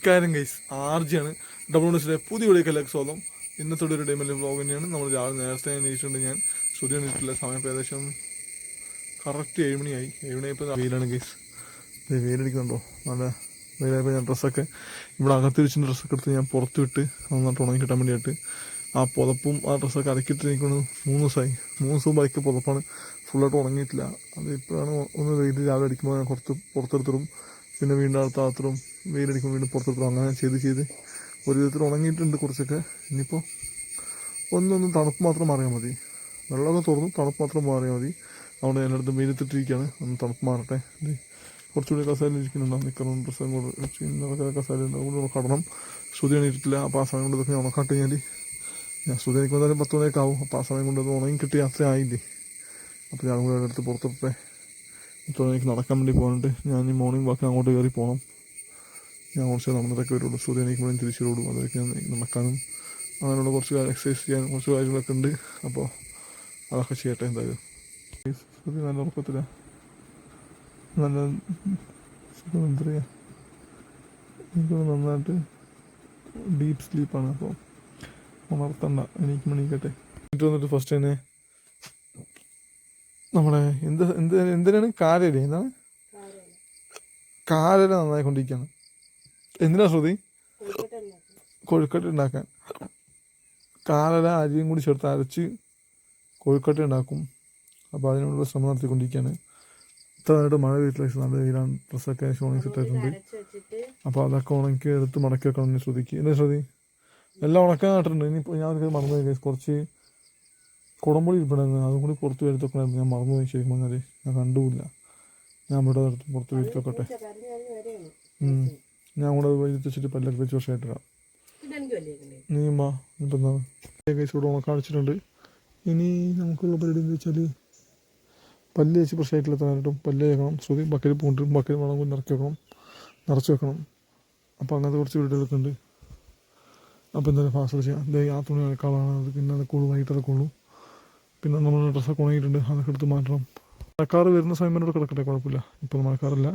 നമസ്കാരം ഗൈസ്, ആർജിയാണ് ഡബ്ല്യൂസിലെ പുതിയ വീഡിയോക്ക് സ്വാഗതം. ഇന്നത്തോടെ ഒരു ഡൈമിലെ വ്ലോഗ് തന്നെയാണ്. നമ്മൾ രാവിലെ നേരത്തെ എണീറ്റിട്ടുണ്ട്. ഞാൻ ശ്രുതി എണീറ്റില്ല. സമയം ഏകദേശം കറക്റ്റ് 7 മണിയായി. 7 മണിയായപ്പോൾ വെയിലാണ് ഗൈസ്. വെയിലടിക്കുന്നുണ്ടോ? നല്ല വെയിലായപ്പോൾ ഞാൻ ഡ്രസ്സൊക്കെ ഇവിടെ അകത്ത് വെച്ചിട്ട് ഡ്രസ്സൊക്കെ എടുത്ത് ഞാൻ പുറത്ത് വിട്ട് നന്നായിട്ട് ഉണങ്ങി കിട്ടാൻ വേണ്ടിയിട്ട് ആ പുതപ്പും ആ ഡ്രസ്സൊക്കെ അരക്കിയിട്ട് എനിക്കൊന്ന് 3 ദിവസമായി. 3 ദിവസം ബൈക്ക് പുതപ്പാണ്, ഫുള്ളായിട്ട് ഉണങ്ങിയിട്ടില്ല. അത് ഇപ്പോഴാണ് ഒന്ന് വെയിൽ രാവിലെ അടിക്കുമ്പോൾ ഞാൻ പുറത്തെടുത്തിടും. പിന്നെ വീണ്ടും അടുത്താത്തിടും. വെയിലടിക്കുമ്പോൾ വീണ്ടും പുറത്തെടുത്തിടും. അങ്ങനെ ചെയ്ത് ഒരു വിധത്തിൽ ഉണങ്ങിയിട്ടുണ്ട് കുറച്ചൊക്കെ. ഇനിയിപ്പോൾ ഒന്നൊന്ന് തണുപ്പ് മാത്രം മാറിയാൽ മതി. വെള്ളമൊക്കെ തുറന്നു, തണുപ്പ് മാത്രം മാറിയാൽ മതി. അതുകൊണ്ട് ഞാനടുത്ത് വെയിലത്തിട്ടിരിക്കുകയാണ്. ഒന്ന് തണുപ്പ് മാറട്ടെ. കുറച്ചുകൂടി കസാല ഇരിക്കുന്നുണ്ടാവും. നിൽക്കണം ഡ്രസ്സും കൂടെ കസാലുണ്ട്. അതുകൊണ്ട് കടണം. ശ്രുതി എണീറ്റിട്ടില്ല. അപ്പോൾ ആ സമയം കൊണ്ട് ഇതൊക്കെ ഉണക്കാട്ട് കഴിഞ്ഞാൽ ഞാൻ ശ്രുതി എനിക്ക് എന്തായാലും 10 മണിയൊക്കെ ആവും. അപ്പോൾ ആ സമയം കൊണ്ട് അത് ഉണങ്ങി കിട്ടിയ യാത്ര ആയില്ലേ. അപ്പോൾ ഞാൻ കൂടെ അടുത്ത് പുറത്തിട്ടെ. 10 മണിക്ക് നടക്കാൻ വേണ്ടി പോകുന്നുണ്ട്. ഞാൻ ഈ മോർണിംഗ് വാക്കിന് അങ്ങോട്ട് കയറി പോകണം. ഞാൻ കുറച്ച് നടന്നിട്ടൊക്കെ വരുള്ളൂ. ശ്രുതി എണീക്കുമ്പോഴും തിരിച്ചു വരുള്ളൂ. അതൊക്കെ നടക്കാനും അങ്ങനെയുള്ള കുറച്ച് എക്സസൈസ് ചെയ്യാൻ കുറച്ച് കാര്യങ്ങളൊക്കെ ഉണ്ട്. അപ്പോൾ അതൊക്കെ ചെയ്യട്ടെ. എന്തായാലും ശ്രുതി നല്ല ഉറക്കത്തില്ല, നല്ല എന്താ പറയുക, എനിക്ക് നന്നായിട്ട് ഡീപ്പ് സ്ലീപ്പാണ്. അപ്പോൾ ഉണർത്തണ്ട, എണീക്കട്ടെ. എന്നിട്ട് വന്നിട്ട് ഫസ്റ്റ് തന്നെ നമ്മളെ എന്തിനാണ് കാരല, എന്താണ് കാരല നന്നായിക്കൊണ്ടിരിക്കുകയാണ്. എന്തിനാ ശ്രുതി? കൊഴുക്കട്ട ഉണ്ടാക്കാൻ. കാരല അരിയും കൂടി ചേർത്ത് അരച്ച് കൊഴുക്കട്ട ഉണ്ടാക്കും. അപ്പോൾ അതിനുള്ള ശ്രമം നടത്തിക്കൊണ്ടിരിക്കുകയാണ്. ഇത്രയായിട്ട് മഴ വീട്ടിൽ നല്ല വെയിലാണ്. ഡ്രസ്സൊക്കെ ഉണങ്ങി സെറ്റായിട്ടുണ്ട്. അപ്പോൾ അതൊക്കെ ഉണക്കി എടുത്ത് മടക്കി വെക്കണം ശ്രുതിക്ക്. എന്താ ശ്രുതി? എല്ലാം ഉണക്കാൻ നട്ടിട്ടുണ്ട്. ഇനിയിപ്പോൾ ഞാൻ മറന്നുപോയി. കുറച്ച് കുടംപൊടി ഇരിപ്പുണ്ടായിരുന്നു. അതും കൂടി പുറത്ത് വരുത്തൊക്കെയായിരുന്നു. ഞാൻ മറന്നുപോയി. ശരിക്കും പറഞ്ഞാൽ ഞാൻ കണ്ടുമില്ല. ഞാൻ ഇവിടെ എടുത്ത് പുറത്ത് വരുത്തൊക്കെ. ഞാൻ കൂടെ വൈകിട്ട് വെച്ചിട്ട് പല്ലൊക്കെ വെച്ച് വർഷമായിട്ടിടാം. നീമ്മാ ഇപ്പം എന്താണ് കേസ് ഇവിടെ ഉണക്കാൻ അടിച്ചിട്ടുണ്ട്. ഇനി നമുക്കുള്ള പരിപാടി എന്താ വെച്ചാൽ പല്ല് വെച്ച് ഫ്രഷായിട്ടുള്ള തരാനായിട്ടും പല്ല് കേൾക്കണം. ശ്രുതി ബക്കറ്റ് പൂണ്ട് ബക്കറ്റ് വെള്ളം കൊണ്ട് നിറച്ച് വെക്കണം. അപ്പോൾ അങ്ങനത്തെ കുറച്ച് വീടുകളൊക്കെ ഉണ്ട്. അപ്പോൾ എന്തായാലും ഫാസ്റ്റ് ചെയ്യാം. ആ തുണി അലക്കാളാണ്. പിന്നെ അലക്കുള്ളൂ, വൈകിട്ട് അലക്കുള്ളൂ. പിന്നെ നമ്മൾ ഡ്രസ്സൊക്കെ ഉണങ്ങിയിട്ടുണ്ട്. അതൊക്കെ എടുത്ത് മാറ്റണം. മഴക്കാറ് വരുന്ന സമയം വരെ കിടക്കട്ടെ, കുഴപ്പമില്ല. ഇപ്പോൾ മഴക്കാറില്ല.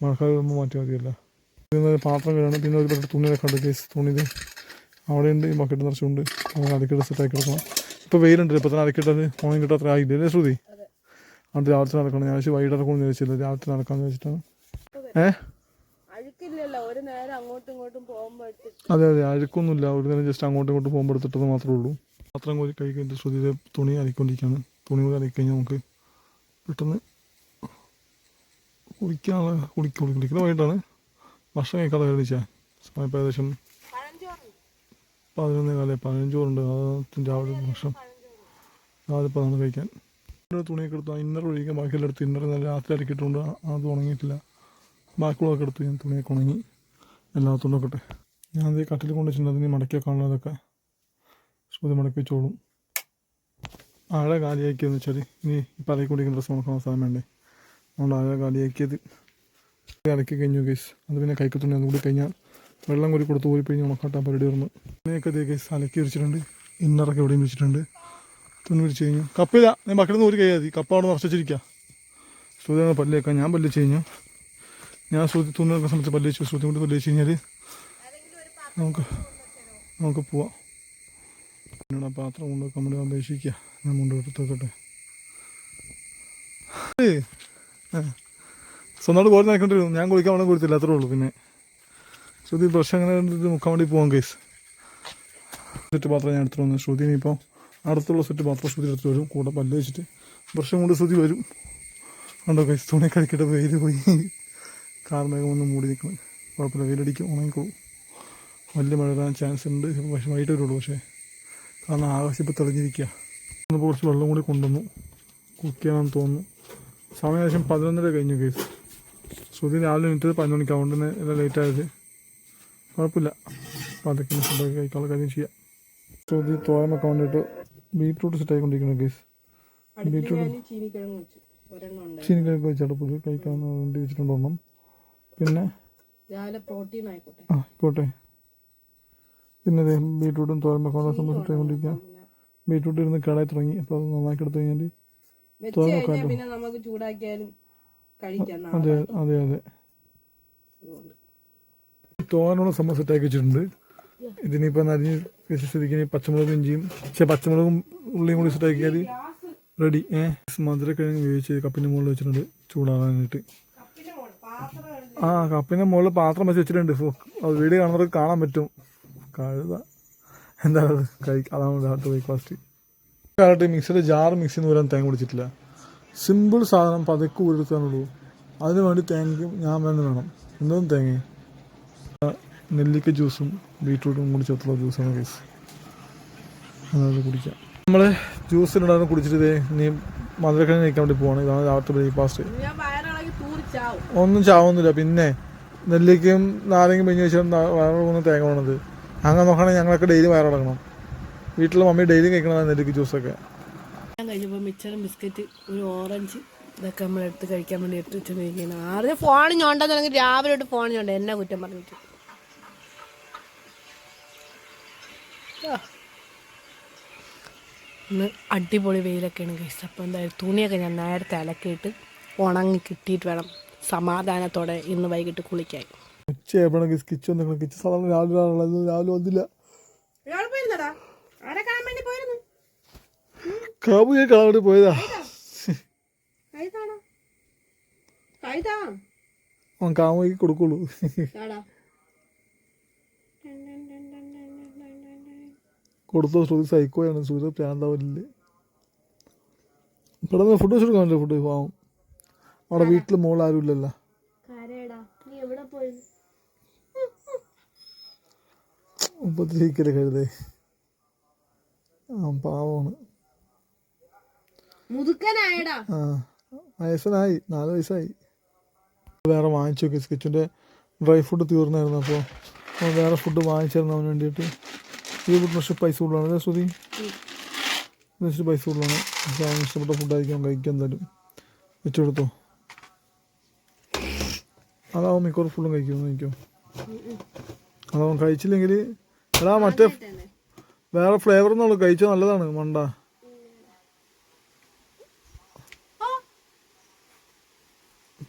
മഴക്കാറ് വരുമ്പോൾ മാറ്റി മതിയല്ല. പിന്നെ പാത്രം കഴുകണം. പിന്നെ ഒരു ബക്കറ്റ് തുണിയൊക്കെ ഉണ്ട്. കേസ് തുണിയിൽ അവിടെ ഉണ്ട്. ഈ ബക്കറ്റ് നിറച്ചുകൊണ്ട് അങ്ങനെ അലക്കിട്ട് സെറ്റാക്കി എടുക്കണം. ഇപ്പോൾ വെയിലുണ്ട്. ഇപ്പോൾ തന്നെ അലക്കിട്ടത് ഉണങ്ങി കിട്ടാൻ അത്ര ആയില്ലേ അല്ലേ ശ്രുതി? അതുകൊണ്ട് രാവിലത്തെ നടക്കണം. ഞാൻ വൈകിട്ട് നടക്കണമെന്ന് ചോദിച്ചില്ല. രാവിലത്തെ നടക്കാമെന്ന് വെച്ചിട്ടാണ്. അതെ, അഴുക്കൊന്നുമില്ല. ഒരു നേരം ജസ്റ്റ് അങ്ങോട്ടും ഇങ്ങോട്ടും പോകുമ്പോൾ എടുത്തിട്ടത് മാത്രമേ ഉള്ളൂ. പാത്രം കോരി കൈ കഴിഞ്ഞിട്ട് ശ്രുതിയുടെ തുണി അലക്കൊണ്ടിരിക്കുകയാണ്. തുണി കൂടി അലക്കിക്കഴിഞ്ഞാൽ നമുക്ക് പെട്ടെന്ന് കുളിക്കുന്ന വൈകിട്ടാണ്. ഭക്ഷണം കഴിക്കാതെ കഴിച്ചാൽ സമയം ഇപ്പോൾ ഏകദേശം 11:15 രാവിലെ ഭക്ഷണം രാവിലെ ഇപ്പോൾ നമ്മൾ കഴിക്കാൻ. തുണിയൊക്കെ എടുത്തു. ഇന്നർ ഒഴിക്കാൻ ബാക്കിയെല്ലാം എടുത്ത്. ഇന്നർ നല്ല രാത്രി അലക്കിയിട്ടുണ്ട്. അത് ഉണങ്ങിയിട്ടില്ല. ബാക്കിയുള്ളതൊക്കെ എടുത്ത് ഞാൻ തുണിയൊക്കെ ഉണങ്ങി എല്ലാത്തും നോക്കട്ടെ. ഞാൻ അത് കട്ടിൽ കൊണ്ടുവച്ചിട്ടുണ്ട്. അതിന് മടക്കി വെക്കാനുള്ളതൊക്കെ ശ്രുതി മടക്കി വെച്ചോളും. ആഴ കാലിയാക്കിയെന്ന് വെച്ചാൽ ഇനി ഇപ്പം അലക്കിക്കൊണ്ടിരിക്കുന്ന ഡ്രസ്സ് ഉണക്കാൻ അവസാനം വേണ്ടേ. അതുകൊണ്ട് ആഴ കാലിയാക്കിയത് അലക്കി കഴിഞ്ഞു കേസ്. അത് പിന്നെ കൈക്ക് തുണി അതുകൂടി കഴിഞ്ഞാൽ വെള്ളം കൂടി കൊടുത്ത് പോയി കഴിഞ്ഞ് ഉണക്കാട്ടാൻ പരിപാടി വരുന്നു. തുണിയൊക്കെ അതേ കേസ് അലക്കി വെച്ചിട്ടുണ്ട്. ഇന്നറൊക്കെ എവിടെയും വെച്ചിട്ടുണ്ട്. തുണി വിരിച്ച് കഴിഞ്ഞു. കപ്പില്ല, ഞാൻ ബക്കറ്റിൽ നിന്ന് ഒരു കൈ മതി. കപ്പ അവിടെ നിറച്ച് വെച്ചിരിക്കുക. ശ്രുതി പല്ല് വെക്കാം. ഞാൻ പല്ല് വെച്ച് കഴിഞ്ഞു. ഞാൻ ശ്രുതി തുണി വെക്കുന്ന സമയത്ത് പല്ല് വെച്ചു. ശ്രുതി കൊണ്ട് പല്ല് വെച്ച് കഴിഞ്ഞാൽ നമുക്ക് പോവാം. എന്നോട് പാത്രം കൊണ്ടുവെക്കാൻ വേണ്ടി അപേക്ഷിക്കുക. ഞാൻ കൊണ്ടുപോയിട്ട് വെക്കട്ടെ. സ്വന്തമായിട്ട് കോരി നോക്കേണ്ടിരുന്നു. ഞാൻ കുളിക്കാൻ വേണ്ടി കൊടുത്തില്ല, അത്രേ ഉള്ളൂ. പിന്നെ ശ്രുതി ബ്രഷ് അങ്ങനെ മുക്കാൻ വേണ്ടി പോകാം കേസ്. സെറ്റ് പാത്രം ഞാൻ എടുത്തിട്ട് വന്നു. ശ്രുതി ഇനിയിപ്പോൾ അടുത്തുള്ള സെറ്റ് പാത്രം ശ്രുതി എടുത്ത് വരും. കൂടെ പല്ല് വെച്ചിട്ട് ബ്രഷും കൊണ്ട് ശ്രുതി വരും. കണ്ടോ കേസ്, തുണി കളിക്കിട്ട് വെയിൽ പോയി കാർമേഘം ഒന്ന് മൂടി നിൽക്കണം. കുഴപ്പമില്ല, വെയിലടിക്കും, ഉണങ്ങിക്കോളും. വലിയ മഴ വരാൻ ചാൻസ് ഉണ്ട്. പക്ഷേ വൈകിട്ട് വരുള്ളൂ. പക്ഷേ കാരണം ആകാശം ഇപ്പോൾ തെളിഞ്ഞിരിക്കുക. ഇപ്പോൾ കുറച്ച് വെള്ളം കൂടി കൊണ്ടുവന്നു. കുക്ക് ചെയ്യാമെന്ന് തോന്നുന്നു. സമയം ഏകദേശം 11:30 കഴിഞ്ഞു കേസ്. ശ്രുതി രാവിലെ എണീറ്റത് 11 മണിക്ക്. അതുകൊണ്ട് തന്നെ എല്ലാം ലേറ്റായത്. കുഴപ്പമില്ല. അപ്പോൾ അതൊക്കെ ഫുഡൊക്കെ കഴിക്കാനുള്ള കാര്യം ചെയ്യാം. ശ്രുതി തോരൻ വെക്കാൻ വേണ്ടിയിട്ട് ബീറ്റ്റൂട്ട് സെറ്റായിക്കൊണ്ടിരിക്കുന്നു കേസ്. ബീറ്റ്റൂട്ട് ചീനിക്കിഴങ്ങ് വെച്ച് അടുപ്പിൽ കഴിക്കാൻ വേണ്ടി വെച്ചിട്ടുണ്ടോണം. പിന്നെ ആയിക്കോട്ടെ. പിന്നെ ബീറ്റ്റൂട്ടും തോരൻ വെക്കാനുള്ള സംഭവം സെറ്റായിക്കൊണ്ടിരിക്കുക. ബീറ്റ്റൂട്ട് ഇരുന്ന് കേടായി തുടങ്ങി. അപ്പോൾ അത് നന്നാക്കി എടുത്തു കഴിഞ്ഞാൽ തോരൻ വെക്കാമല്ലോ. അതെ. തോനുള്ള സംഭവം സെറ്റാക്കി വെച്ചിട്ടുണ്ട്. ഇതിനിപ്പോൾ നരിഞ്ഞ് സ്ഥിതിക്ക് പച്ചമുളകും ഇഞ്ചിയും പച്ചമുളകും ഉള്ളിയും കൂടി സെറ്റാക്കിയാൽ റെഡി. മധുരക്കിഴങ്ങ് വേവിച്ച് കപ്പിൻ്റെ മുകളിൽ വെച്ചിട്ടുണ്ട് ചൂടാകാനായിട്ട്. കപ്പിൻ്റെ മുകളിൽ പാത്രം വെച്ച് വെച്ചിട്ടുണ്ട്. അത് വീഡിയോ കാണുന്നവർക്ക് കാണാൻ പറ്റും. കഴുത എന്താണ് അത് അതാണ് രാത്രി ബ്രേക്ക്ഫാസ്റ്റ്. കാലത്ത് മിക്സിയുടെ ജാർ മിക്സിന്ന് വരാൻ തേങ്ങ പിടിച്ചിട്ടില്ല. സിമ്പിൾ സാധനം പതുക്കെ ഊരെടുക്കാനുള്ളൂ. അതിന് വേണ്ടി തേങ്ങ ഞാൻ വേണം. എന്തോന്നും തേങ്ങ നെല്ലിക്ക ജ്യൂസും ബീട്രൂട്ടും കൂടി ചേർത്തുള്ള ജ്യൂസാണ് കേസ്. അതായത് കുടിക്കാം. നമ്മൾ ജ്യൂസിനുണ്ടാകുന്ന കുടിച്ചിട്ട് നീ മധുരക്കിഴങ്ങ് കഴിക്കാൻ വേണ്ടി പോവാണ്. ഇതാണ് രാവിലത്തെ ബ്രേക്ക്ഫാസ്റ്റ്. ഒന്നും ചാവുന്നില്ല. പിന്നെ നെല്ലിക്കയും നാരങ്ങയും പിഞ്ഞ് വെച്ചാൽ വയറുള്ള തേങ്ങ വേണത്. അങ്ങനെ നോക്കുകയാണെങ്കിൽ ഞങ്ങളൊക്കെ ഡെയിലി വയറിളക്കണം. വീട്ടിലെ മമ്മി ഡെയിലി കഴിക്കണതാണ് നെല്ലിക്ക ജ്യൂസൊക്കെ. കഴിഞ്ഞപ്പോൾ മിച്ചറും ബിസ്ക്കറ്റ് ഒരു ഓറഞ്ച് ഇതൊക്കെ നമ്മളെടുത്ത് കഴിക്കാൻ വേണ്ടി എടുത്ത് വെച്ചിരിക്കുകയാണ്. ആദ്യം ഫോൺ ഞോണ്ടെന്നുണ്ടെങ്കിൽ രാവിലെ തൊട്ട് ഫോൺ ഞോണ്ട എന്നെ കുറ്റം പറഞ്ഞിട്ട്. ഇന്ന് അടിപൊളി വെയിലൊക്കെയാണ് കഴിച്ചത്. അപ്പോൾ എന്തായാലും തുണിയൊക്കെ ഞാൻ നേരത്തെ അലക്കിയിട്ട് ഉണങ്ങി കിട്ടിയിട്ട് വേണം സമാധാനത്തോടെ ഇന്ന് വൈകിട്ട് കുളിക്കാൻ. ഉച്ചയായപ്പോഴാണ് കിച്ച് വന്നിരിക്കുന്നത്. കിച്ച് സാധാരണ രാവിലെ വന്നില്ല. കാബു കാണാൻ വേണ്ടി പോയതാ. കാമുകി കൊടുക്കുള്ളൂ. കൊടുത്തോ ശ്രുതി സൈക്കോയാണ്. സൂര്യ പ്രാന്താവില്ലേ. പെട്ടെന്ന് ഫുഡ് വെച്ച് കൊടുക്കാമല്ലോ. ഫുഡ് പാവം. അവിടെ വീട്ടിൽ മോൾ ആരും ഇല്ലല്ലോ. ഉപദ്രവിക്കല്ലേ കഴുതേ. പാവമാണ്. വയസ്സനായി 4 വയസ്സായി. വേറെ വാങ്ങിച്ചു നോക്കി. സ്കിച്ചിൻ്റെ ഡ്രൈ ഫുഡ് തീർന്നായിരുന്നു. അപ്പോൾ വേറെ ഫുഡ് വാങ്ങിച്ചായിരുന്നു അവന് വേണ്ടിയിട്ട്. ഈ ഫുഡ് പക്ഷേ പൈസ കൂടുതലാണ് അല്ലേ ശ്രുതി? വെച്ചിട്ട് പൈസ കൂടുതലാണ്. പക്ഷേ അവന് ഇഷ്ടപ്പെട്ട ഫുഡായിരിക്കും കഴിക്കാൻ. എന്തായാലും വെച്ചു കൊടുത്തോ. അതാവും മിക്കവാറും ഫുള്ളും കഴിക്കും. അതാവും കഴിച്ചില്ലെങ്കിൽ എടാ മറ്റേ വേറെ ഫ്ലേവർ എന്നുള്ളൂ. കഴിച്ചാൽ നല്ലതാണ്. മണ്ട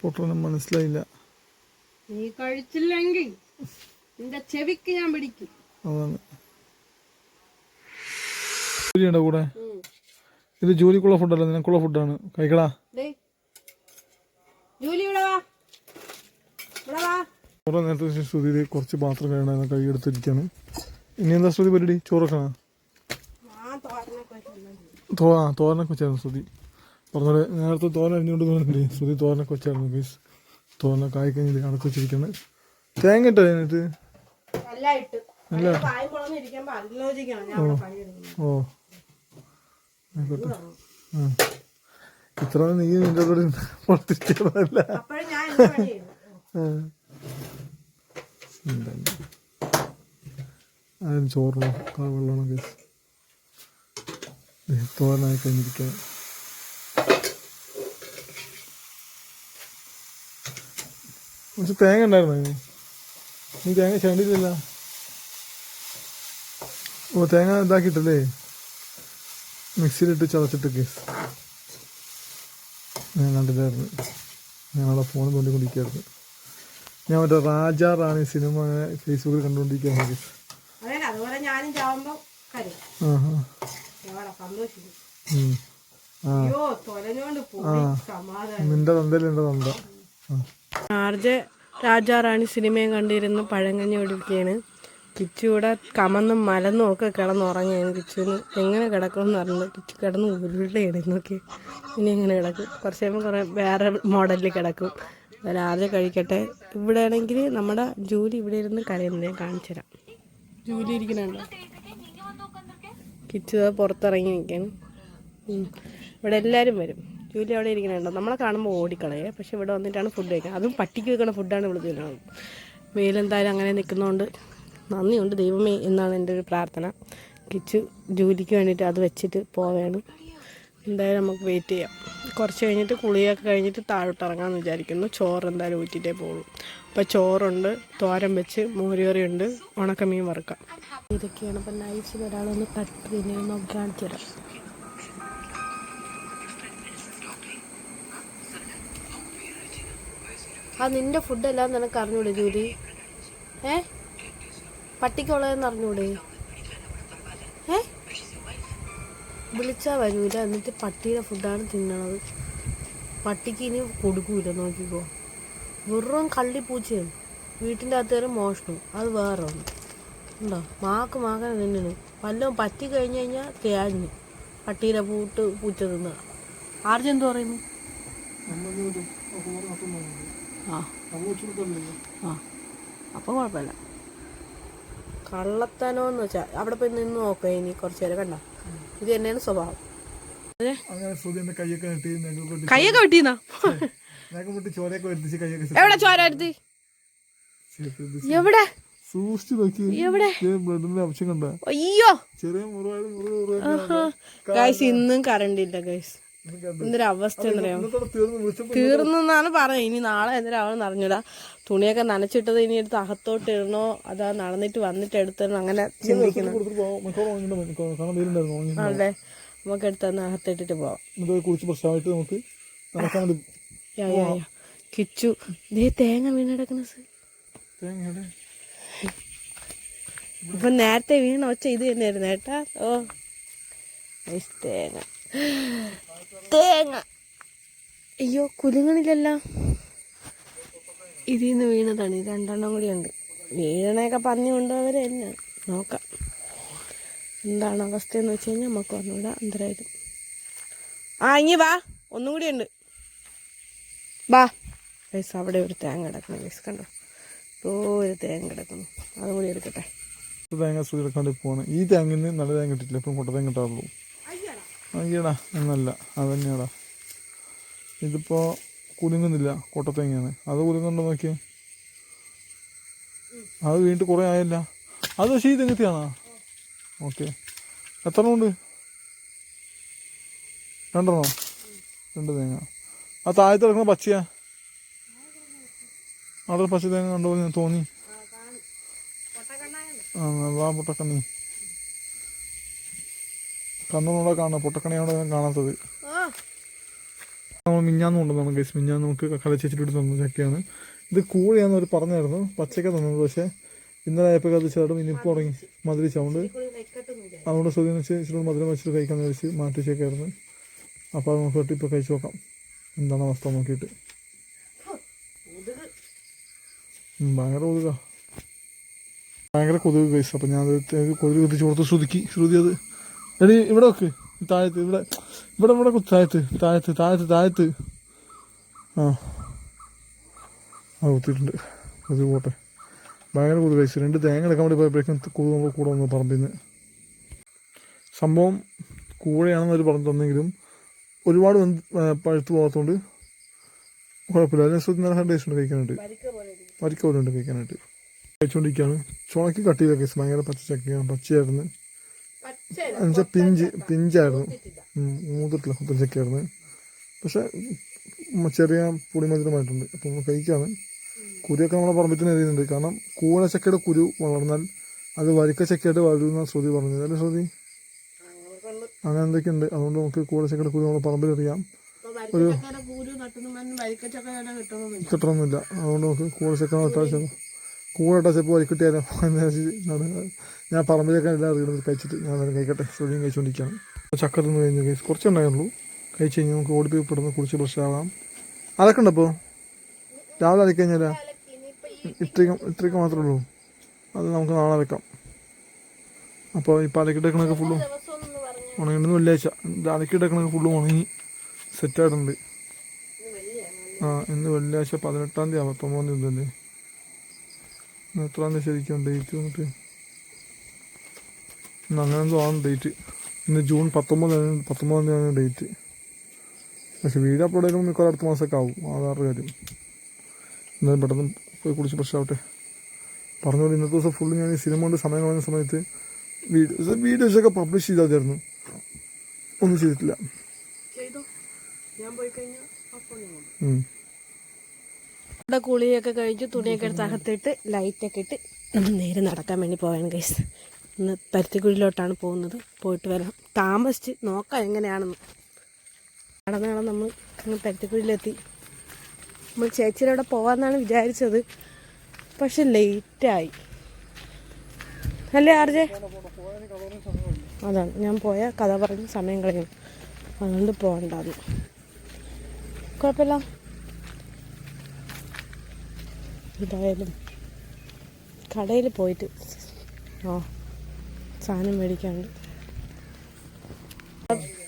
പൊട്ടനും മനസ്സിലായില്ല. നീ കഴിച്ചില്ലെങ്കിൽ നിന്റെ ചെവിക്ക് ഞാൻ പിടിക്കും. അതാണ്. ജോലിയുണ്ടോ കൂടെ? ഇത് ജോലിക്കുള്ള ഫുഡല്ല, നിനക്കുള്ള ഫുഡാണ്. കഴിക്കടാ. കുറെ നേരത്തെ ശ്രുതി കുറച്ച് പാത്രം കഴിയണ കൈ എടുത്തിരിക്കാണ്. ഇനി എന്താ ശ്രുതി പരിപാടി? ചോറൊക്കെ തോരനൊക്കെ വെച്ചായിരുന്നു ശ്രുതി പറഞ്ഞത്. നേരത്തെ തോരൻ അരിഞ്ഞുകൊണ്ട് തോന്നുന്നുണ്ട്. ശ്രുതി തോരനൊക്കെ വെച്ചായിരുന്നു ഗൈസ്. തോരനൊക്കെ ആയി കഴിഞ്ഞിട്ട് അടച്ചു വെച്ചിരിക്കുന്നത്. തേങ്ങ ഇട്ടോ അതിനകത്ത്? അല്ല ഓ ആയിക്കോട്ടെ. ഇത്ര നീ നിന്റെ കൂടെ പുറത്തിരിക്കുന്നതല്ല. അതിന് ചോറിനോ വെള്ളമാണോ ഗൈസ്? തോരനായി കഴിഞ്ഞിരിക്കാൻ. പക്ഷെ തേങ്ങ ഉണ്ടായിരുന്നു അതിന്. നീ തേങ്ങ ചേണ്ടിയില്ല. ഓ തേങ്ങ ഇതാക്കിയിട്ടല്ലേ മിക്സിയിലിട്ട് ചതച്ചിട്ട് കേസ്. ഞാൻ കണ്ടില്ലായിരുന്നു. ഞങ്ങളെ ഫോൺ തോണ്ടിക്കൊണ്ടിരിക്കുകയായിരുന്നു. ഞാൻ മറ്റേ രാജാ റാണി സിനിമ ഫേസ്ബുക്കിൽ കണ്ടുകൊണ്ടിരിക്കുകയാണ് കേസ്. നിന്റെ തന്തയിലുണ്ട് തന്ത. രാജാ റാണി സിനിമയും കണ്ടിരുന്ന് പഴങ്കഞ്ഞി ഒടിക്കുകയാണ്. കിച്ചൂടെ കമന്നും മലന്നും ഒക്കെ കിടന്നുറങ്ങിയാണ്. കിച്ചുവിന് എങ്ങനെ കിടക്കുമെന്ന് പറഞ്ഞത്. കിച്ചു കിടന്ന് ഉരുളയാണ് നോക്കി. ഇനി എങ്ങനെ കിടക്കും? കുറച്ച് കഴിയുമ്പോൾ കുറേ വേറെ മോഡലിൽ കിടക്കും. രാവിലെ കഴിക്കട്ടെ. ഇവിടെ ആണെങ്കിൽ നമ്മുടെ ജൂലി ഇവിടെ ഇരുന്ന് കരയുന്നത് ഞാൻ കാണിച്ചു തരാം. ജൂലി ഇരിക്കുന്നുണ്ടോ? കിച്ചു പുറത്തിറങ്ങി നിൽക്കാണ്. ഇവിടെ എല്ലാവരും വരും. ജൂലി അവിടെ ഇരിക്കുന്നുണ്ടോ? നമ്മളെ കാണുമ്പോൾ ഓടിക്കളയേ. പക്ഷെ ഇവിടെ വന്നിട്ടാണ് ഫുഡ് കഴിക്കുക. അതും പട്ടിക്ക് വെക്കുന്ന ഫുഡാണ് ഇവിടെ തിന്നുന്നത്. വെയിലെന്തായാലും അങ്ങനെ നിൽക്കുന്നതുകൊണ്ട് നന്ദിയുണ്ട് ദൈവമേ എന്നാണ് എൻ്റെ ഒരു പ്രാർത്ഥന. കിച്ചു ജോലിക്ക് വേണ്ടിയിട്ട് അത് വെച്ചിട്ട് പോവുകയാണ്. എന്തായാലും നമുക്ക് വെയിറ്റ് ചെയ്യാം. കുറച്ച് കഴിഞ്ഞിട്ട് കുളിയൊക്കെ കഴിഞ്ഞിട്ട് താഴോട്ട് ഇറങ്ങാമെന്ന് വിചാരിക്കുന്നു. ചോറ് എന്തായാലും ഊറ്റിയിട്ടേ പോകുള്ളൂ. അപ്പോൾ ചോറുണ്ട്, തോരൻ വെച്ച്, മോരുകറിയുണ്ട്, ഉണക്കമീൻ വറുക്കാം. ഇതൊക്കെയാണ്. അപ്പം നൈസിൽ ഒരാളൊന്ന് കട്ട് പിന്നെ നോക്കി കാണിച്ചു തരാം. നിൻ്റെ ഫുഡെല്ലാം നിനക്ക് അറിഞ്ഞൂടെ ജൂലി? പട്ടിക്കുള്ളതെന്ന് അറിഞ്ഞൂടെ? വിളിച്ചാൽ വരൂല, എന്നിട്ട് പട്ടിയുടെ ഫുഡാണ് തിന്നണത്. പട്ടിക്ക് ഇനി കൊടുക്കൂല, നോക്കിക്കോ. വെറും കള്ളിപ്പൂച്ചയാണ്. വീട്ടിൻ്റെ അകത്ത് കയറി മോഷണം, അത് വേറെ ഒന്ന് ഉണ്ടോ. മാക്കാൻ തിന്നണു. വല്ലതും പറ്റി കഴിഞ്ഞ് കഴിഞ്ഞാൽ തേഞ്ഞു പട്ടീൻ്റെ പൂച്ച തിന്നുക. ആർജ് എന്ത് പറയുന്നു? അപ്പോൾ കുഴപ്പമില്ല. കള്ളത്തനോന്ന് വെച്ചാൽ അവിടെ പോയി നിന്ന് നോക്കാം ഇനി കുറച്ച് നേരം. കണ്ട, ഇത് തന്നെയാണ് സ്വഭാവം. കൈയൊക്കെ വെട്ടിന്നാ? എവിടെ ചോര എടുത്ത്? എവിടെ? എവിടെ? അയ്യോ ഗൈസ്, ഇന്നും കറണ്ട് ഇല്ല ഗൈസ്. എന്തൊരു അവസ്ഥ എന്നറിയാം. തീർന്നെന്നാണ് പറയുന്നത്. ഇനി നാളെ എന്തിനാവെന്ന് അറിഞ്ഞൂടാ. തുണിയൊക്കെ നനച്ചിട്ടത് ഇനി എടുത്ത് അകത്തോട്ട് ഇടണോ അതാ നടന്നിട്ട് വന്നിട്ട് എടുത്തോ അങ്ങനെ ചിന്തിക്കണം. അല്ലേ, നമുക്ക് എടുത്തന്ന് അകത്തിട്ടിട്ട് പോവാം. കിച്ചു തേങ്ങ വീണെടുക്കുന്ന ഇപ്പൊ നേരത്തെ വീണ ഒച്ച ഇത് തന്നെയായിരുന്നു ഏട്ടാ. ഓ തേങ്ങ തേങ്ങ അയ്യോ കുലുങ്ങണില്ലല്ലോ. ഇതിന്ന് വീണതാണ്. ഇത് 2 കൂടി ഉണ്ട്. വീണയൊക്കെ പറഞ്ഞു കൊണ്ടുപോവര് തന്നെ. നോക്കാം എന്താണ് അവസ്ഥയെന്ന് വെച്ച് കഴിഞ്ഞാൽ നമുക്ക് ഒന്നുകൂടെ അന്തരായിട്ടും. ഇനി വാ, ഒന്നും കൂടി ഉണ്ട്. വാ ഗൈസ്, അവിടെ ഒരു തേങ്ങ കിടക്കണം ഗൈസ്. കണ്ടോ, ഒരു തേങ്ങ കിടക്കുന്നു. അതും കൂടി എടുക്കട്ടെ. തേങ്ങ എടുക്കാൻ പോവാണ്. ഈ തേങ്ങിന് നല്ല തേങ്ങ കിട്ടില്ല, ഇപ്പം കൊട്ട തേങ്ങ കിട്ടാറുള്ളൂ. അയ്യടാ എന്നല്ല, അത് തന്നെയാടാ. ഇതിപ്പോൾ കുലുങ്ങുന്നില്ല, കൊട്ടത്തേങ്ങയാണ്. അത് കുലുങ്ങുന്നുണ്ടോ നോക്കിയേ. അത് വീണ്ടും കുറേ ആയല്ല. അത് പക്ഷേ ഈ തെങ്ങത്തിയാണോ? ഓക്കെ, എത്ര ഉണ്ട്? 2 തേങ്ങ. ആ താഴത്ത് കിടക്കുന്ന പച്ചയാ? അവിടെ പച്ച തേങ്ങ കണ്ടുപോലെ ഞാൻ തോന്നി. വാ പൊട്ടക്കണ്ണി. കണ്ണൂടെ കാണാം, പൊട്ടക്കണിയോടെ കാണാത്തത്. നമ്മൾ മിഞ്ഞാന്ന് കൊണ്ടുവന്നാണ് ഗൈസ്. മിഞ്ഞാന്ന് നമുക്ക് കലച്ചേച്ചിട്ട് തന്ന ചക്കയാണ്. ഇത് കൂടെയാന്ന് അവർ പറഞ്ഞായിരുന്നു, പച്ചക്ക തന്നത്. പക്ഷേ ഇന്നലെ ആയപ്പോൾ അത് ചേടും ഇനിയിപ്പോൾ തുടങ്ങി മധുര സൗണ്ട്. അതുകൊണ്ട് സുഖം വെച്ച് ഇച്ചിരി മധുരം വെച്ചിട്ട് കഴിക്കാമെന്ന് വെച്ച് മാറ്റി ചേക്കായിരുന്നു. അപ്പോൾ അത് നമുക്ക് ഇപ്പോൾ കഴിച്ച് നോക്കാം എന്താണ് അവസ്ഥ നോക്കിയിട്ട്. ഭയങ്കര കൊതുക് ഗൈസ്. അപ്പം ഞാൻ കൊതുക് കത്തിച്ച് കൊടുത്ത് ശ്രുതി അത് എടി ഇവിടെ വെക്ക്, താഴത്ത്. ഇവിടെ താഴത്ത് കുത്തിയിട്ടുണ്ട്. കൊതുക് പോട്ടെ. ഭയങ്കര കൊതുക് കഴിച്ചു. 2 തേങ്ങ എടുക്കാൻ വേണ്ടി പോയപ്പോഴേക്കും കൊതുക് നമ്മൾ കൂടെ വന്നു പറമ്പിന്ന്. സംഭവം കൂടെയാണെന്ന് അവർ പറഞ്ഞു തന്നെങ്കിലും ഒരുപാട് പഴുത്ത് പോകാത്തതുകൊണ്ട് കുഴപ്പമില്ല. അതിനനുസരിച്ച് നല്ല ടേസ്റ്റ് ഉണ്ട് കഴിക്കാനായിട്ട്. വരിക്ക പോലെ ഉണ്ട് കഴിക്കാനായിട്ട്. കഴിച്ചുകൊണ്ടിരിക്കുകയാണ്. ചുണക്കി കട്ട് ചെയ്ത കേസ്. ഭയങ്കര പച്ചച്ചക്കയാണ്, പച്ചയായിരുന്നു. എന്നുവെച്ചാൽ പിഞ്ചായിരുന്നു, മൂത്തിട്ടില്ല, പച്ചച്ചക്കയായിരുന്നു. പക്ഷെ ചെറിയ പൊടിമധുരമായിട്ടുണ്ട്. അപ്പം നമ്മൾ കഴിക്കാണ്. കുരുയൊക്കെ നമ്മളെ പറമ്പിൽ തന്നെ എറിയുന്നുണ്ട്. കാരണം കൂഴച്ചക്കയുടെ കുരു വളർന്നാൽ അത് വരിക്ക ചക്കയായിട്ട് വളരുന്ന ശ്രുതി പറഞ്ഞത് അല്ലേ ശ്രുതി? അങ്ങനെ എന്തൊക്കെയുണ്ട്. അതുകൊണ്ട് നമുക്ക് കൂഴച്ചക്കയുടെ കുരു നമ്മളെ പറമ്പിലെറിയാം. ഒരു കിട്ടണമെന്നില്ല. അതുകൊണ്ട് നമുക്ക് കൂഴച്ചക്ക നട്ടാൽ കൂടെ ചെപ്പോൾ വരിക്കിട്ടിയാലോ ഞാൻ പറമ്പിലേക്കാണ് എല്ലാം അറിയണത്. കഴിച്ചിട്ട് ഞാൻ തന്നെ കഴിക്കട്ടെ. ശ്രുതിയും കഴിച്ചുകൊണ്ടിരിക്കുകയാണ്. ചക്ക തിന്ന് കഴിഞ്ഞ് കഴിച്ച് കുറച്ചുണ്ടായുള്ളൂ. കഴിച്ച് കഴിഞ്ഞാൽ നമുക്ക് ഓടിപ്പോയി പെടുന്ന കുളിച്ച് പ്രശ്നമാകാം. അതൊക്കെ ഉണ്ടപ്പോൾ രാവിലെ അലക്കഴിഞ്ഞാൽ ഇത്രയ്ക്ക് മാത്രമേ ഉള്ളൂ. അത് നമുക്ക് നാളെ വെക്കാം. അപ്പോൾ ഇപ്പോൾ അലക്കിട്ടേക്കണൊക്കെ ഫുള്ളും ഉണങ്ങിണ്ടെന്ന് വെള്ളിയാഴ്ച അലക്കിട്ടേക്കണൊക്കെ ഫുള്ളും ഉണങ്ങി സെറ്റായിട്ടുണ്ട്. ഇന്ന് വെള്ളിയാഴ്ച 18-ാം തീയതി 19-ാം തീയതി ഉണ്ടല്ലേ? എത്രാം തീയതി ശരിക്കും ഡേറ്റ് വന്നിട്ട്? ഇന്ന് അങ്ങനെ എന്തോ ആണ് ഡേറ്റ്. ഇന്ന് ജൂൺ 19-ാം തീയതിയാണ് ഡേറ്റ്. പക്ഷെ വീഡിയോ അപ്ലോഡ് ചെയ്യുമ്പോൾ മിക്കവാറും അടുത്ത മാസമൊക്കെ ആവും. ആധാർ കാര്യം. എന്നാലും പെട്ടെന്ന് പോയി കുളിച്ച് പ്രശ്നമാവട്ടെ. പറഞ്ഞുകൊണ്ട് ഇന്നത്തെ ദിവസം ഫുള്ള് ഞാൻ ഈ സിനിമ കൊണ്ട് സമയം കളഞ്ഞ സമയത്ത് വീഡിയോസൊക്കെ പബ്ലിഷ് ചെയ്തായിരുന്നു. ഒന്നും ചെയ്തിട്ടില്ല. ഇവിടെ കുളിയൊക്കെ കഴിച്ചു, തുണിയൊക്കെ എടുത്ത് അകത്തിട്ട് ലൈറ്റൊക്കെ ഇട്ട് നമ്മൾ നേരെ നടക്കാൻ വേണ്ടി പോവാണ് ഗൈസ്. ഇന്ന് പരുത്തിക്കുഴിയിലോട്ടാണ് പോകുന്നത്. പോയിട്ട് വരാം. താമസിച്ച് നോക്കാം എങ്ങനെയാണെന്ന്. നടന്നാണ് നമ്മൾ പരുത്തിക്കുഴിയിലെത്തി. നമ്മൾ ചേച്ചിയുടെ അവിടെ പോകാമെന്നാണ് വിചാരിച്ചത്. പക്ഷെ ലേറ്റായി അല്ലേ ആർജെ? അതാണ് ഞാൻ പോയ കഥ പറഞ്ഞ് സമയം കളയും, അതുകൊണ്ട് പോകണ്ടാന്ന്. കുഴപ്പമില്ല. എന്തായാലും കടയിൽ പോയിട്ട് സാധനം മേടിക്കാണ്ട്.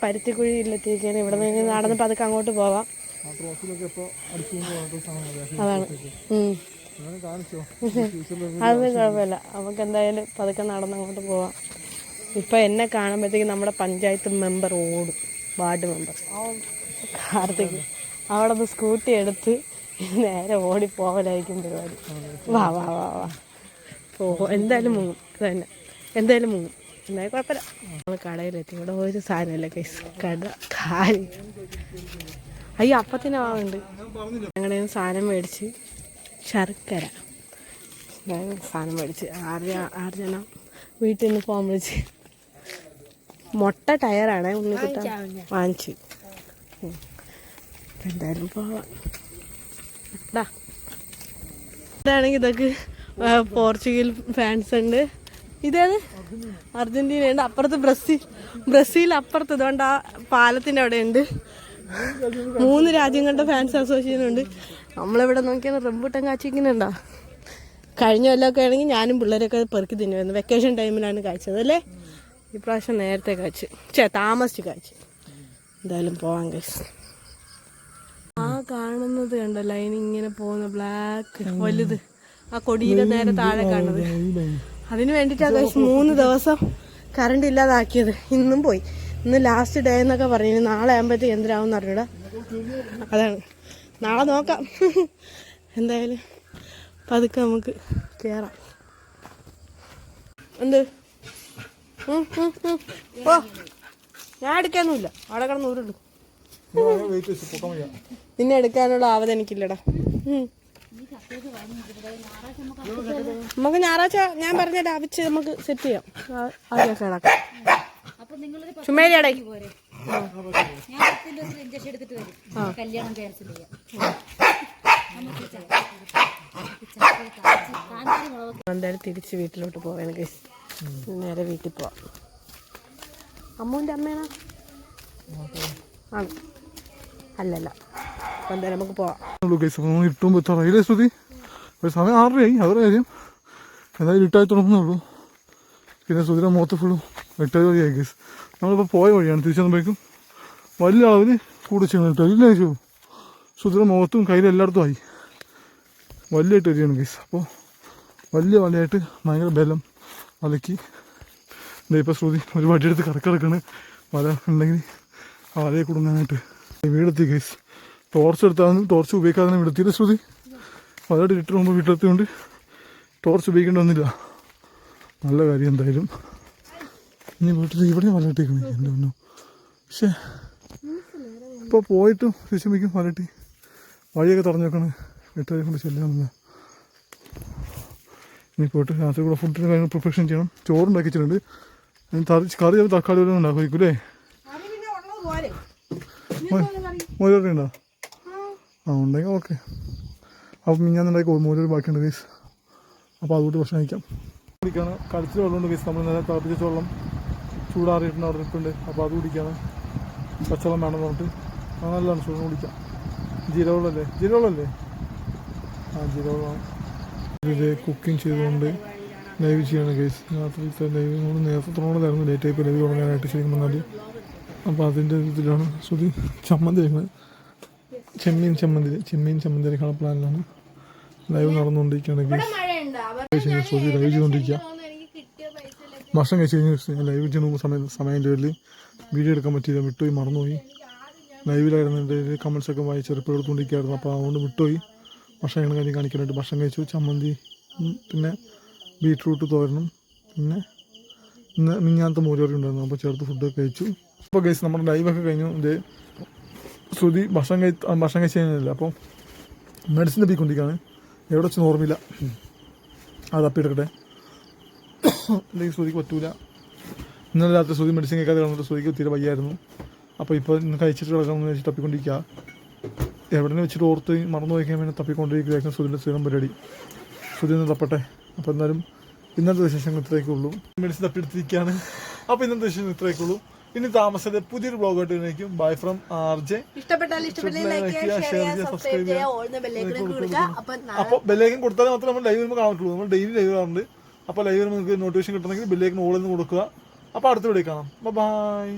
പരുത്തിക്കുഴിയിലെത്തിക്കാൻ ഇവിടെ നിന്ന് നടന്ന് പതുക്കെ അങ്ങോട്ട് പോവാം. അതാണ് അതൊന്നും കുഴപ്പമില്ല, നമുക്ക് എന്തായാലും പതുക്കെ നടന്നങ്ങോട്ട് പോവാം. ഇപ്പം എന്നെ കാണുമ്പോഴത്തേക്കും നമ്മുടെ പഞ്ചായത്ത് മെമ്പർ ഓടും, വാർഡ് മെമ്പർ കാർത്തിക്. അവിടെ നിന്ന് സ്കൂട്ടി എടുത്ത് നേരെ ഓടിപ്പോവലായിരിക്കും പരിപാടി. വാ വാ വാ വാ എന്തായാലും മുങ്ങും, അത് തന്നെ എന്തായാലും മുങ്ങും. എന്തായാലും കുഴപ്പമില്ല. നമ്മൾ കടയിലെത്തി. ഇവിടെ ഒരു സാധനമല്ല കേസ്, കട കാര്യം. അയ്യോ അപ്പത്തിന് ആവുന്നുണ്ട്. ഞങ്ങളുടെ സാധനം മേടിച്ച് ശർക്കര സാധനം മേടിച്ച് ആർജന വീട്ടിൽ നിന്ന് പോകാൻ വിളിച്ച് മുട്ട ടയറാണ് ഉണ്ണിക്കുട്ട വാങ്ങിച്ച്. എന്തായാലും പോവാം. ഇതാണെങ്കിൽ ഇതൊക്കെ പോർച്ചുഗൽ ഫാൻസ് ഉണ്ട്. ഇതേത് അർജന്റീന ഉണ്ട്. അപ്പുറത്ത് ബ്രസീൽ അപ്പുറത്ത് ഇതുകൊണ്ട് ആ പാലത്തിൻ്റെ അവിടെ ഉണ്ട്. 3 രാജ്യങ്ങളുടെ ഫാൻസ് അസോസിയേഷൻ ഉണ്ട്. നമ്മളിവിടെ നോക്കിയാൽ റംബൂട്ടാൻ കാച്ചിക്കുന്നുണ്ടോ? കഴിഞ്ഞ കൊല്ലമൊക്കെ ആണെങ്കിൽ ഞാനും പിള്ളേരൊക്കെ പെറുക്കി തിന്നുമായിരുന്നു. വെക്കേഷൻ ടൈമിലാണ് കായ്ച്ചത് അല്ലേ? ഇപ്രാവശ്യം നേരത്തെ കായ്ച്ചു, താമസിച്ച് കായ്ച്ചു. എന്തായാലും പോവാൻ കഴിച്ചു. ആ കാണുന്നത് കണ്ടോ ലൈൻ ഇങ്ങനെ പോകുന്ന ബ്ലാക്ക് വലുത്, ആ കൊടിയുടെ നേരെ താഴെ കാണുന്നത്. അതിന് വേണ്ടിയിട്ടാണ് കഴിച്ച് 3 ദിവസം കറണ്ട് ഇല്ലാതാക്കിയത്. ഇന്നും പോയി. ഇന്ന് ലാസ്റ്റ് ഡേ എന്നൊക്കെ പറഞ്ഞു. നാളെ ആകുമ്പോഴത്തേക്ക് എന്തിനാവും അറിഞ്ഞൂടാ. അതാണ്, നാളെ നോക്കാം. എന്തായാലും പതുക്കെ നമുക്ക് കയറാം. എന്ത് ഓ ഞാൻ എടുക്കാനൊന്നുമില്ല, അവിടെ കിടന്ന് ഊരുള്ളൂ. നിന്നെ എടുക്കാനുള്ള ആവത് എനിക്കില്ലടാ. നമുക്ക് ഞായറാഴ്ച ഞാൻ പറഞ്ഞ രാവിലെ നമുക്ക് സെറ്റ് ചെയ്യാം. ചുമേരിയാടേ എന്തായാലും തിരിച്ച് വീട്ടിലോട്ട് പോവാൻ നേരെ വീട്ടിൽ പോവാം. അമ്മൂൻ്റെ അമ്മേനാ ആണ് അല്ലല്ല. അപ്പം എന്തായാലും നമുക്ക് പോവാം. ശ്രുതി ഒരു സമയം 6:30 അവരുടെ കാര്യം എന്തായാലും ഇട്ടായി തുടങ്ങുന്നുള്ളൂ. പിന്നെ ശ്രുതിയുടെ മുഖത്ത് ഫുള്ളും 8:30 കേസ്. നമ്മളിപ്പോൾ പോയ വഴിയാണ്. തിരിച്ചു വന്നപ്പോഴേക്കും വലിയ അളവിൽ കൂടിച്ചാണ് ഇട്ടോ. ഇല്ല ചോദിച്ചു, ശ്രുതിയുടെ മുഖത്തും കയ്യിലും എല്ലായിടത്തും ആയി. വലിയ ഇട്ടരിയാണ് കേസ്. അപ്പോൾ വലിയ വലയായിട്ട് ഭയങ്കര ബലം വലക്കി ഇപ്പോൾ ശ്രുതി ഒരു വടിയെടുത്ത് കറക്കിടക്കാണ്. വല ഉണ്ടെങ്കിൽ ആ വലയെ കൊടുങ്ങാനായിട്ട് വീടെത്തി കേസ്. ടോർച്ച് എടുത്താൽ ടോർച്ച് ഉപയോഗിക്കാതെ വീടെത്തിയിട്ട് ശ്രുതി വലയുടെ ഇട്ട് മുമ്പ് വീട്ടിലെത്തിക്കൊണ്ട് ടോർച്ച് ഉപയോഗിക്കേണ്ടി വന്നില്ല. നല്ല കാര്യം. എന്തായാലും ഇനി വീട്ടിൽ ഇവിടെ വലയിട്ടേക്കണേ എൻ്റെ ഒന്നും. പക്ഷേ ഇപ്പോൾ പോയിട്ടും തിരിച്ചുമ്പോഴേക്കും വലട്ടി വഴിയൊക്കെ തുറന്നു വെക്കണേ. 8:30 കൊണ്ട് ചെല്ലാമെന്നില്ല. ഇനി പോയിട്ട് രാത്രി കൂടെ ഫുഡിന് കാര്യങ്ങൾ പ്രിപ്പറേഷൻ ചെയ്യണം. ചോറുണ്ടാക്കി വെച്ചിട്ടുണ്ട്. കറി തക്കാളി വല്ലതും ഉണ്ടാക്കുമായിരിക്കും അല്ലേ? മോര് ഉണ്ടോ? ആ ഉണ്ടെങ്കിൽ ഓക്കെ. അപ്പം ഞാൻ ഉണ്ടാക്കി മോര് ബാക്കിയുണ്ട് കേസ്. അപ്പോൾ അതുകൊണ്ട് ഭക്ഷണം കഴിക്കാം. കുടിക്കാണ്. കളിച്ച വെള്ളമുണ്ട് കേസ്. നമ്മൾ നേരെ തിളപ്പിച്ച വെള്ളം ചൂടാറിയിട്ടുണ്ട്, അവിടെ നിൽപ്പുണ്ട്. അപ്പോൾ അത് കുടിക്കാണ്. പച്ചവെള്ളം വേണം പറഞ്ഞിട്ട് നല്ലതാണ്. ചൂട് കുടിക്കാം. ജീരകവെള്ളമല്ലേ? ജീരകവെള്ളമല്ലേ? ആ ജീരകവെള്ളമാണ്. ഇത് കുക്കിംഗ് ചെയ്തുകൊണ്ട് ലൈവ് ചെയ്യണം കേസ്. രാത്രിയിലത്തെ ലൈവ് നമ്മൾ നേരത്തെ തുടങ്ങുന്നതായിരുന്നു. ലേറ്റായിപ്പോൾ ലൈവ് തുടങ്ങാനായിട്ട് ശരിക്കും വന്നാൽ. അപ്പോൾ അതിൻ്റെ ഇതിലാണ് ശ്രുതി ചമ്മന്തി വയ്ക്കുന്നത്. ചെമ്മീൻ ചമ്മന്തി അരക്കാനുള്ള പ്ലാനിലാണ് ലൈവ് നടന്നുകൊണ്ടിരിക്കുകയാണ് കേസ്. ശ്രുതി ലൈവ് ചെയ്തുകൊണ്ടിരിക്കുക. ഭക്ഷണം കഴിച്ച് കഴിഞ്ഞ് ലൈവ് ചെയ്യുന്ന സമയം പേരിൽ വീഡിയോ എടുക്കാൻ പറ്റിയില്ല, വിട്ടുപോയി, മറന്നുപോയി. ലൈവിലായിരുന്നതിൻ്റെ കമൻസൊക്കെ വായിച്ച് റിപ്ലൈ എടുത്തുകൊണ്ടിരിക്കുകയായിരുന്നു. അപ്പോൾ അതുകൊണ്ട് വിട്ടുപോയി. ഭക്ഷണം കാര്യം കാണിക്കാനായിട്ട് ഭക്ഷണം കഴിച്ചു. ചമ്മന്തി, പിന്നെ ബീട്രൂട്ട് തോരനും, പിന്നെ ഇന്ന് മിഞ്ഞാന്നത്തെ മോരുകറി ഉണ്ടായിരുന്നു. അപ്പോൾ ചേർത്ത് ഫുഡൊക്കെ കഴിച്ചു. അപ്പോൾ കഴിച്ച് നമ്മുടെ ലൈവൊക്കെ കഴിഞ്ഞു. ഇത് ശ്രുതി ഭക്ഷണം കഴിച്ച് കഴിഞ്ഞില്ല. അപ്പോൾ മെഡിസിൻ തപ്പിക്കൊണ്ടിരിക്കുകയാണ്. എവിടെ വെച്ചൊന്നും ഓർമ്മയില്ല. അത് തപ്പിയെടുക്കട്ടെ. അല്ലെങ്കിൽ ശ്രുതിക്ക് പറ്റൂല. ഇന്നലെ രാത്രി ശ്രുതി മെഡിസിൻ കഴിക്കാതെ കിടന്നിട്ട് ശ്രുതിക്ക് തീരെ വയ്യായിരുന്നു. അപ്പോൾ ഇപ്പോൾ ഇന്ന് കഴിച്ചിട്ട് കിടക്കാമെന്ന് വെച്ച് തപ്പിക്കൊണ്ടിരിക്കുക. എവിടെ നിന്ന് വെച്ചിട്ട് ഓർത്ത് മറന്നു വയ്ക്കാൻ വേണ്ടി തപ്പിക്കൊണ്ടിരിക്കുകയായിരുന്നു ശ്രുതിൻ്റെ സ്ഥിരം പരിപാടി. ശ്രുതി ഒന്ന് തപ്പട്ടെ. അപ്പോൾ എന്നാലും ഇന്നത്തെ വിശേഷങ്ങൾ ഇത്രയൊക്കെയുള്ളൂ. മെഡിസിൻ തപ്പിയെടുത്തിരിക്കുകയാണ്. അപ്പോൾ ഇന്നത്തെ വിശേഷം ഇത്രയൊക്കെയുള്ളൂ. ഇനി താമസത്തെ പുതിയൊരു ബ്ലോഗായിട്ട് ഇരിക്കും. Bye from RJ. അപ്പോൾ ബെല്ലേക്കൻ കൊടുത്താൽ മാത്രമേ നമ്മൾ ലൈവ് വരുമ്പോൾ കാണാൻ പറ്റുള്ളൂ. നമ്മൾ ഡെയിലി ലൈവ് കാണുന്നുണ്ട്. അപ്പോൾ ലൈവ് നമുക്ക് നോട്ടിഫിക്കേഷൻ കിട്ടണമെങ്കിൽ ബെല്ലേക്കൻ ഓളിൽ നിന്ന് കൊടുക്കുക. അപ്പോൾ അടുത്ത വീഡിയോ കാണാം. ബൈ.